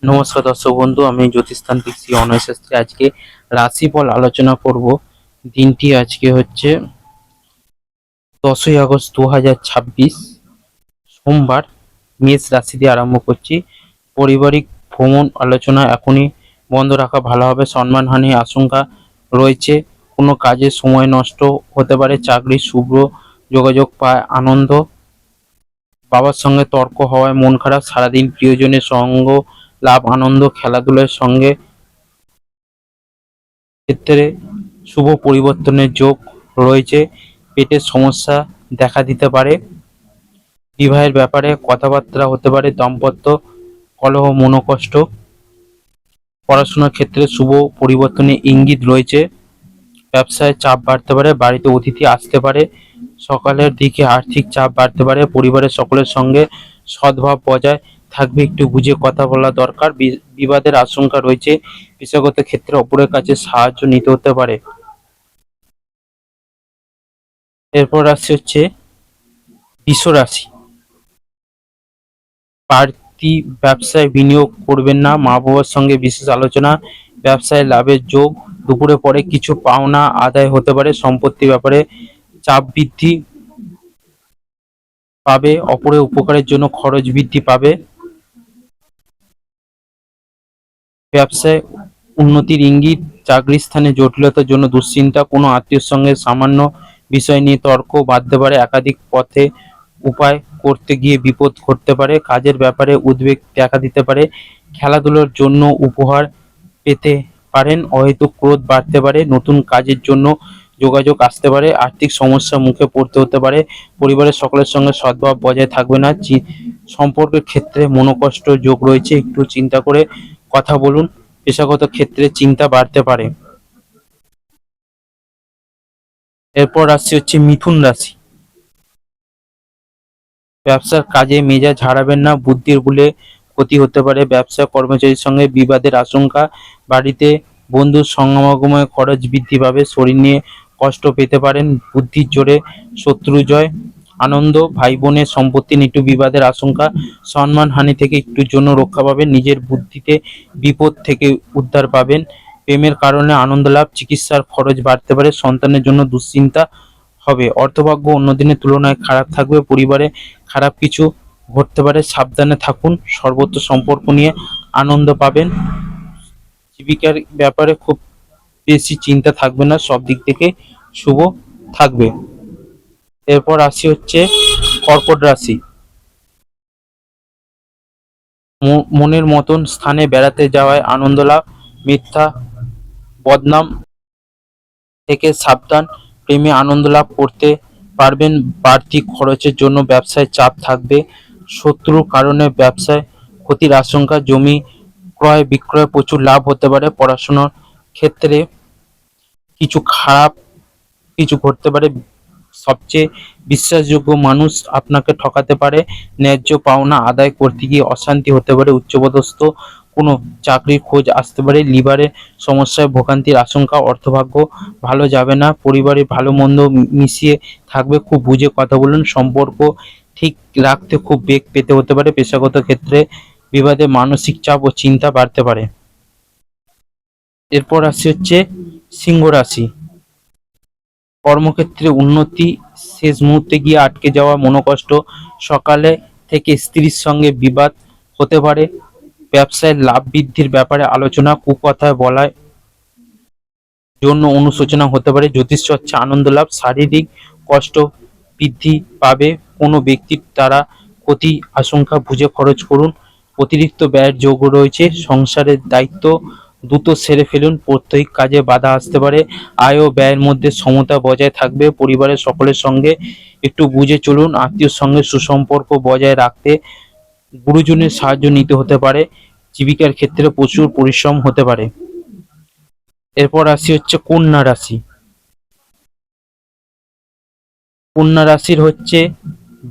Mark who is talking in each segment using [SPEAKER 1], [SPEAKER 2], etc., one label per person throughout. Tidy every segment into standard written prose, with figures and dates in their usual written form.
[SPEAKER 1] নমস্কার দর্শক বন্ধু, আমি জ্যোতিষতান্ত্রিক শ্রী অনয় শাস্ত্রী। আজকে রাশিফল আলোচনা করব। দিনটি আজকে হচ্ছে 10ই আগস্ট 2026, সোমবার। মেষ রাশি দিয়ে আরম্ভ করছি। পারিবারিক ভ্রমণ আলোচনা এখনই বন্ধ রাখা ভালো হবে। সম্মানহানির আশঙ্কা রয়েছে। কোনো কাজে সময় নষ্ট হতে পারে। চাকরির শুভ যোগাযোগ পায়। আনন্দ। বাবার সঙ্গে তর্ক হওয়ায় মন খারাপ। সারাদিন প্রিয়জনের সঙ্গ লাভ। আনন্দ। খেলাধুলার সঙ্গে ক্ষেত্রে শুভ পরিবর্তনের যোগ রয়েছে। পেটের সমস্যা দেখা দিতে পারে। বিবাহের ব্যাপারে কথাবার্তা হতে পারে। দাম্পত্য কলহ, মনোকষ্ট। পড়াশোনার ক্ষেত্রে শুভ পরিবর্তনের ইঙ্গিত রয়েছে। ব্যবসায় চাপ বাড়তে পারে। বাড়িতে অতিথি আসতে পারে। সকালের দিকে আর্থিক চাপ বাড়তে পারে। পরিবারের সকলের সঙ্গে সদ্ভাব বজায় থাকবে। একটু বুঝে কথা বলা দরকার। বিবাদের আশঙ্কা রয়েছে। পেশাগত ক্ষেত্রে অপরের কাছে সাহায্য নিতে হতে পারে। এরপর রাশি হচ্ছে বৃষ রাশি। বাড়তি ব্যবসায় বিনিয়োগ করবেন না। মা বাবার সঙ্গে বিশেষ আলোচনা। ব্যবসায় লাভের যোগ। দুপুরে পরে কিছু পাওনা আদায় হতে পারে। সম্পত্তি ব্যাপারে চাপ বৃদ্ধি পাবে। অপরের উপকারের জন্য খরচ বৃদ্ধি পাবে। ব্যবসায় উন্নতির ইঙ্গিত। চাকরির স্থানে জটিলতার জন্য দুশ্চিন্তা। কোনো আত্মীয়ের সঙ্গে সামান্য বিষয় নিয়ে তর্ক বাঁধতে পারে। একাধিক পথে উপায় করতে গিয়ে বিপদ ঘটতে পারে। কাজের ব্যাপারে উদ্বেগ দেখা দিতে পারে। খেলাধুলার জন্য উপহার পেতে পারেন। অহেতুক ক্রোধ বাড়তে পারে। নতুন কাজের জন্য যোগাযোগ আসতে পারে। আর্থিক সমস্যা মুখে পড়তে হতে পারে। পরিবারের সকলের সঙ্গে সদ্ভাব বজায় থাকবে না। সম্পর্কের ক্ষেত্রে মনোকষ্ট যোগ রয়েছে। একটু চিন্তা করে কথা বলুন। পেশাগত ক্ষেত্রে চিন্তা বাড়তে পারে। এরপর রাশি হচ্ছে মিথুন রাশি। ব্যবসার কাজে মেজাজ হারাবেন না। বুদ্ধির ভুলে ক্ষতি হতে পারে। ব্যবসা কর্মচারীর সঙ্গে বিবাদের আশঙ্কা। বাড়িতে বন্ধুর সমাগমে খরচ বৃদ্ধি পাবে। শরীর নিয়ে কষ্ট পেতে পারেন। বুদ্ধির জোরে শত্রু জয়। আনন্দ। ভাই বোনের সম্পত্তি নিয়ে একটু বিবাদের আশঙ্কা। সম্মান হানি থেকে একটুর জন্য রক্ষা পাবেন। নিজের বুদ্ধিতে বিপদ থেকে উদ্ধার পাবেন। প্রেমের কারণে আনন্দ লাভ। চিকিৎসার খরচ বাড়তে পারে। সন্তানের জন্য দুশ্চিন্তা হবে। অর্থভাগ্য অন্য দিনের তুলনায় খারাপ থাকবে। পরিবারে খারাপ কিছু ঘটতে পারে, সাবধানে থাকুন। সর্বত্র সম্পর্ক নিয়ে আনন্দ পাবেন। জীবিকার ব্যাপারে খুব বেশি চিন্তা থাকবে না। সব দিক থেকে শুভ থাকবে। এরপর রাশি হচ্ছে কর্কট রাশি। মনের মতন স্থানে বেড়াতে যাওয়ায় আনন্দ লাভ। মিথ্যা বদনাম থেকে সাবধান। প্রেমে আনন্দ লাভ করতে পারবেন। বাড়তি খরচের জন্য ব্যবসায় চাপ থাকবে। শত্রুর কারণে ব্যবসায় ক্ষতির আশঙ্কা। জমি ক্রয় বিক্রয় প্রচুর লাভ হতে পারে। পড়াশোনার ক্ষেত্রে কিছু খারাপ কিছু ঘটতে পারে। সবচেয়ে বিশ্বাসযোগ্য মানুষ আপনাকে ঠকাতে পারে। ন্যায্য পাওনা আদায় করতে গিয়ে অশান্তি হতে পারে। উচ্চপদস্থ কোনো চাকরির খোঁজ আসতে পারে। লিভারের সমস্যায় ভোগান্তির আশঙ্কা। অর্থভাগ্য ভালো যাবে না। পরিবারে ভালো মন্দ মিশিয়ে থাকবে। খুব বুঝে কথা বলুন। সম্পর্ক ঠিক রাখতে খুব বেগ পেতে হতে পারে। পেশাগত ক্ষেত্রে বিবাদে মানসিক চাপ ও চিন্তা বাড়তে পারে। এরপর রাশি হচ্ছে সিংহ রাশি। কর্মক্ষেত্রে উন্নতি। শেষ মুহূর্তে গিয়ে আটকে যাওয়া মনোকষ্ট। সকালে থেকে স্ত্রীর সঙ্গে বিবাদ হতে পারে। ব্যবসায় লাভ বৃদ্ধির ব্যাপারে আলোচনা। কুকথায় বলায় জন্য অনুশোচনা হতে পারে। জ্যোতিষ চর্চা আনন্দ লাভ। শারীরিক কষ্ট বৃদ্ধি পাবে। কোনো ব্যক্তির দ্বারা ক্ষতি আশঙ্কা বুঝে খরচ করুন। অতিরিক্ত ব্যয়ের যোগ রয়েছে। সংসারের দায়িত্ব দ্রুত সেরে ফেলুন। প্রত্যেক কাজে বাধা আসতে পারে। আয় ও ব্যয়ের মধ্যে সমতা বজায় থাকবে। পরিবারের সকলের সঙ্গে একটু বুঝে চলুন। আত্মীয়র সঙ্গে সুসম্পর্ক বজায় রাখতে গুরুজনের সাহায্য নিতে হতে পারে। জীবিকার ক্ষেত্রে প্রচুর পরিশ্রম হতে পারে। এরপর রাশি হচ্ছে কন্যা রাশি। কন্যা রাশির হচ্ছে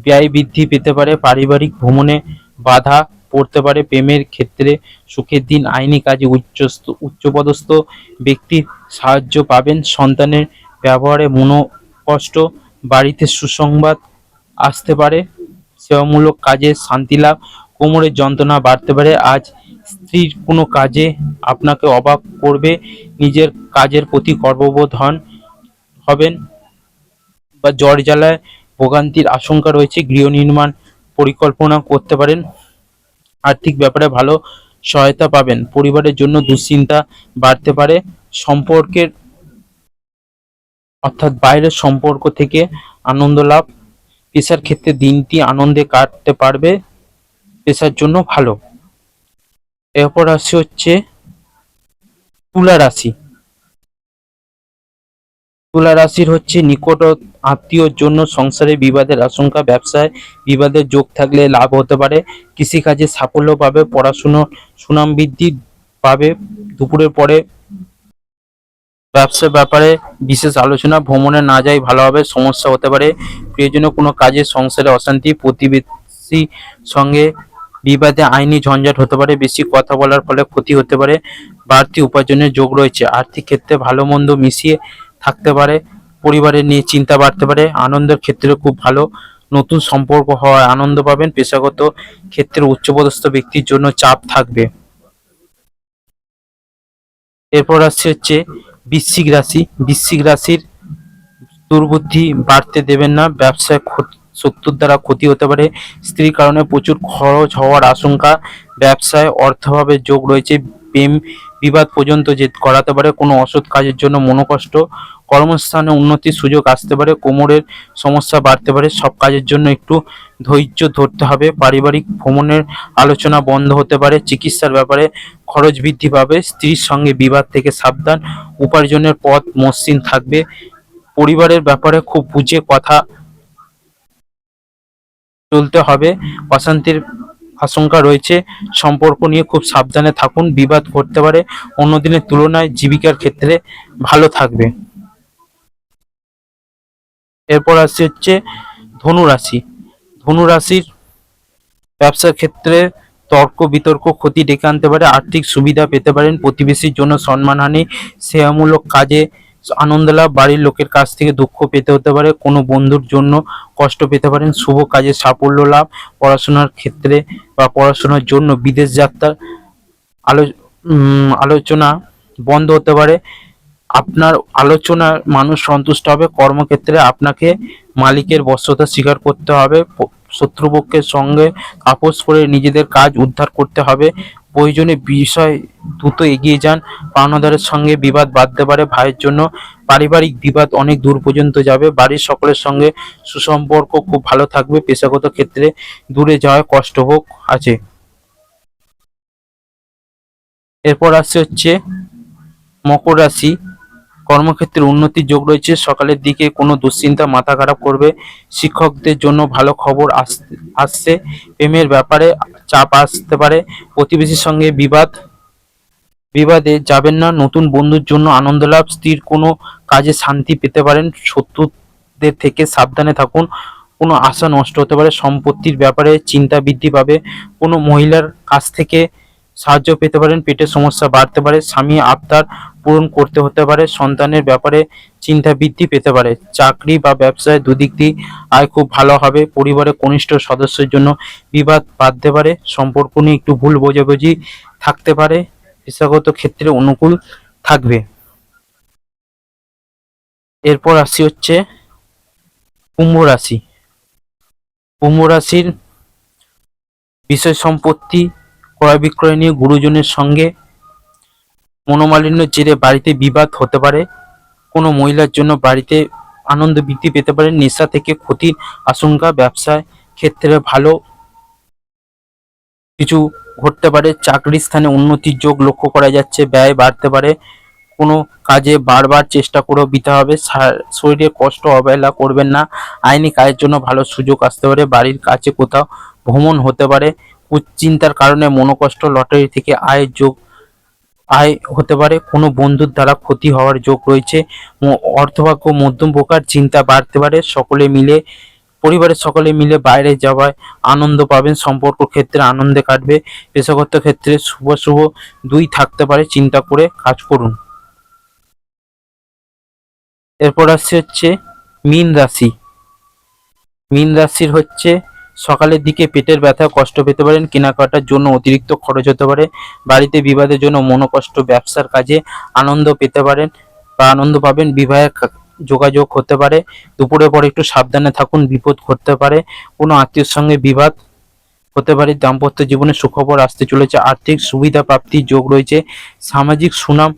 [SPEAKER 1] ব্যয় বৃদ্ধি পেতে পারে। পারিবারিক ভ্রমণে বাধা পড়তে পারে। প্রেমের ক্ষেত্রে সুখের দিন। আইনি কাজে উচ্চপদস্থ ব্যক্তির সাহায্য পাবেন। সন্তানের ব্যবহারে মনোকষ্ট। বাড়িতে সুসংবাদ আসতে পারে। সেবামূলক কাজে শান্তি লাভ। কোমরের যন্ত্রণা বাড়তে পারে। আজ স্ত্রীর কোনো কাজে আপনাকে অবাক করবে, নিজের কাজের প্রতি গর্ববোধ হবেন বা জ্বর জ্বালায় ভোগান্তির আশঙ্কা রয়েছে। গৃহ নির্মাণ পরিকল্পনা করতে পারেন। আর্থিক ব্যাপারে ভালো সহায়তা পাবেন। পরিবারের জন্য দুশ্চিন্তা বাড়তে পারে। সম্পর্কের অর্থাৎ বাইরের সম্পর্ক থেকে আনন্দ লাভ। পেশার ক্ষেত্রে দিনটি আনন্দে কাটতে পারবে, পেশার জন্য ভালো। এরপর রাশি হচ্ছে তুলা রাশি। তুলা রাশির হচ্ছে নিকট আত্মীয়র জন্য সংসারে বিবাদের আশঙ্কা, ব্যবসায় বিবাদের যোগ থাকলে লাভ হতে পারে, কৃষিকাজে সাফল্য পাবে, পড়াশুনো সুনাম বৃদ্ধি পাবে। দুপুরের পরে ব্যবসার ব্যাপারে বিশেষ আলোচনা, ভ্রমণে না যাই ভালো হবে, সমস্যা হতে পারে। প্রিয়জনীয় কোনো কাজে সংসারে অশান্তি, প্রতিবেশী সঙ্গে বিবাদে আইনি ঝঞ্ঝাট হতে পারে, বেশি কথা বলার ফলে ক্ষতি হতে পারে। বাড়তি উপার্জনের যোগ রয়েছে। আর্থিক ক্ষেত্রে ভালো মন্দ মিশিয়ে থাকতে পারে। পরিবারের নিয়ে চিন্তা বাড়তে পারে। আনন্দের ক্ষেত্রে খুব ভালো, নতুন সম্পর্ক হওয়ায় আনন্দ পাবেন। পেশাগত ক্ষেত্রে উচ্চপদস্থ ব্যক্তির জন্য চাপ থাকবে। এরপর আসছে হচ্ছে বৃশ্চিক রাশি। বৃশ্চিক রাশির দুর্বুদ্ধি বাড়তে দেবেন না, ব্যবসায় শত্রুর দ্বারা ক্ষতি হতে পারে, স্ত্রীর কারণে প্রচুর খরচ হওয়ার আশঙ্কা, ব্যবসায় অর্থাভাবের যোগ রয়েছে, প্রেম বিবাদ পর্যন্ত যে করাতে পারে, কোনো অসৎ কাজের জন্য মনোকষ্ট, কর্মস্থানে উন্নতির সুযোগ আসতে পারে, কোমরের সমস্যা বাড়তে পারে, সব কাজের জন্য একটু ধৈর্য ধরতে হবে। পারিবারিক ভ্রমণের আলোচনা বন্ধ হতে পারে, চিকিৎসার ব্যাপারে খরচ বৃদ্ধি পাবে, স্ত্রীর সঙ্গে বিবাদ থেকে সাবধান, উপার্জনের পথ মসৃণ থাকবে। পরিবারের ব্যাপারে খুব বুঝে কথা চলতে হবে, অশান্তির আশঙ্কা রয়েছে, সম্পর্ক নিয়ে খুব সাবধানে থাকুন, বিবাদ ঘটতে পারে। অন্য দিনের তুলনায় জীবিকার ক্ষেত্রে ভালো থাকবে। এরপর আসছে হচ্ছে ধনু রাশি। ধনু রাশির ব্যবসার ক্ষেত্রে তর্ক বিতর্ক ক্ষতি ডেকে আনতে পারে, আর্থিক সুবিধা পেতে পারেন, প্রতিবেশীর জন্য সম্মানহানি, সেবামূলক কাজে আনন্দ লাভ, বাড়ির লোকের কাছ থেকে দুঃখ পেতে হতে পারে, কোনো বন্ধুর জন্য কষ্ট পেতে পারেন, শুভ কাজে সাফল্য লাভ, পড়াশোনার ক্ষেত্রে বা পড়াশোনার জন্য বিদেশ যাত্রার আলো আলোচনা বন্ধ হতে পারে। আপনার আলোচনার মানুষ সন্তুষ্ট হবে। কর্মক্ষেত্রে আপনাকে মালিকের বশ্যতা স্বীকার করতে হবে, শত্রুপক্ষের সঙ্গে আপোষ করে নিজেদের কাজ উদ্ধার করতে হবে। প্রয়োজনে বিষয় দ্রুত এগিয়ে যান। পাওনাদারের সঙ্গে বিবাদ বাঁধতে পারে। ভাইয়ের জন্য পারিবারিক বিবাদ অনেক দূর পর্যন্ত যাবে। বাড়ির সকলের সঙ্গে সুসম্পর্ক খুব ভালো থাকবে। পেশাগত ক্ষেত্রে দূরে যাওয়ার কষ্টভোগ আছে। এরপর আসছে হচ্ছে মকর রাশি। কর্মক্ষেত্রে উন্নতির যোগ রয়েছে, সকালের দিকে কোনো দুশ্চিন্তা মাথা খারাপ করবে, শিক্ষকদের জন্য ভালো খবর আসছে, প্রেমের ব্যাপারে চাপ আসতে পারে, প্রতিবেশীর সঙ্গে বিবাদে যাবেন না, নতুন বন্ধুর জন্য আনন্দ লাভ, স্ত্রীর কোনো কাজে শান্তি পেতে পারেন, শত্রুদের থেকে সাবধানে থাকুন, কোনো আশা নষ্ট হতে পারে, সম্পত্তির ব্যাপারে চিন্তা বৃদ্ধি পাবে, কোনো মহিলার কাছ থেকে সাহায্য পেতে পারেন, পেটের সমস্যা বাড়তে পারে, স্বামী আবদার পূরণ করতে হতে পারে, সন্তানের ব্যাপারে চিন্তা বৃদ্ধি পেতে পারে, চাকরি বা ব্যবসায় দুদিক দিয়ে আয় খুব ভালো হবে, পরিবারের কনিষ্ঠ সদস্যের জন্য বিবাদ বাড়তে পারে, সম্পর্ক নিয়ে একটু ভুল বোঝাবুঝি থাকতে পারে, পেশাগত ক্ষেত্রে অনুকূল থাকবে। এরপর আসি হচ্ছে কুম্ভ রাশি। কুম্ভ রাশির বিষয় সম্পত্তি ক্রয় বিক্রয় নিয়ে গুরুজনের সঙ্গে মনোমালিন্যের জেরে বাড়িতে বিবাদ হতে পারে, কোনো মহিলার জন্য বাড়িতে আনন্দ বৃদ্ধি পেতে পারে, নেশা থেকে ক্ষতির আশঙ্কা, ব্যবসায় ক্ষেত্রে ভালো কিছু ঘটতে পারে, চাকরির স্থানে উন্নতির যোগ লক্ষ্য করা যাচ্ছে, ব্যয় বাড়তে পারে, কোনো কাজে বারবার চেষ্টা করেও দিতে হবে, শরীরে কষ্ট অবহেলা করবেন না, আইনি কাজের জন্য ভালো সুযোগ আসতে পারে, বাড়ির কাছে কোথাও ভ্রমণ হতে পারে, চিন্তার কারণে মনোকষ্ট, লটারি থেকে আয় হতে পারে, কোনো বন্ধুর দ্বারা ক্ষতি হওয়ার যোগ রয়েছে, অর্থভাগ্য মধ্যম প্রকার, চিন্তা বাড়তে পারে, পরিবারের সকলে মিলে বাইরে যাওয়ায় আনন্দ পাবেন, সম্পর্ক ক্ষেত্রে আনন্দে কাটবে, পেশাগত ক্ষেত্রে শুভ শুভ দুই থাকতে পারে, চিন্তা করে কাজ করুন। এরপর আসছে হচ্ছে মীন রাশি। মীন রাশির হচ্ছে সকালের দিকে পেটের ব্যথা কষ্ট পেতে পারেন, কেনাকাটার জন্য অতিরিক্ত খরচ হতে পারে, বাড়িতে বিবাদের জন্য মনোকষ্ট, ব্যবসার কাজে আনন্দ পেতে পারেন বা আনন্দ পাবেন, বিবাহের যোগাযোগ হতে পারে। দুপুরের পর একটু সাবধানে থাকুন, বিপদ ঘটতে পারে, কোনো আত্মীয়ের সঙ্গে বিবাদ হতে পারে। দাম্পত্য জীবনে সুখবর আসতে চলেছে, আর্থিক সুবিধা প্রাপ্তির যোগ রয়েছে, সামাজিক সুনাম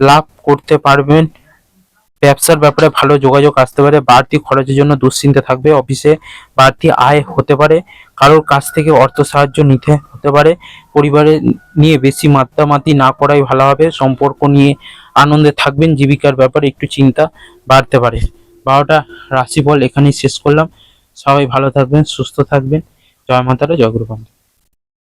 [SPEAKER 1] লাভ করতে পারবেন, ব্যবসার ব্যাপারে ভালো যোগাযোগ আসতে পারে, বাড়তি খরচের জন্য দুশ্চিন্তা থাকবে, অফিসে বাড়তি আয় হতে পারে, কারোর কাছ থেকে অর্থ সাহায্য নিতে হতে পারে, পরিবারে নিয়ে বেশি মাত্রামাতি না করাই ভালো হবে, সম্পর্ক নিয়ে আনন্দে থাকবেন, জীবিকার ব্যাপারে একটু চিন্তা বাড়তে পারে। 12টা রাশিফল এখানেই শেষ করলাম। সবাই ভালো থাকবেন, সুস্থ থাকবেন। জয় মাতারা, জয় গুরু।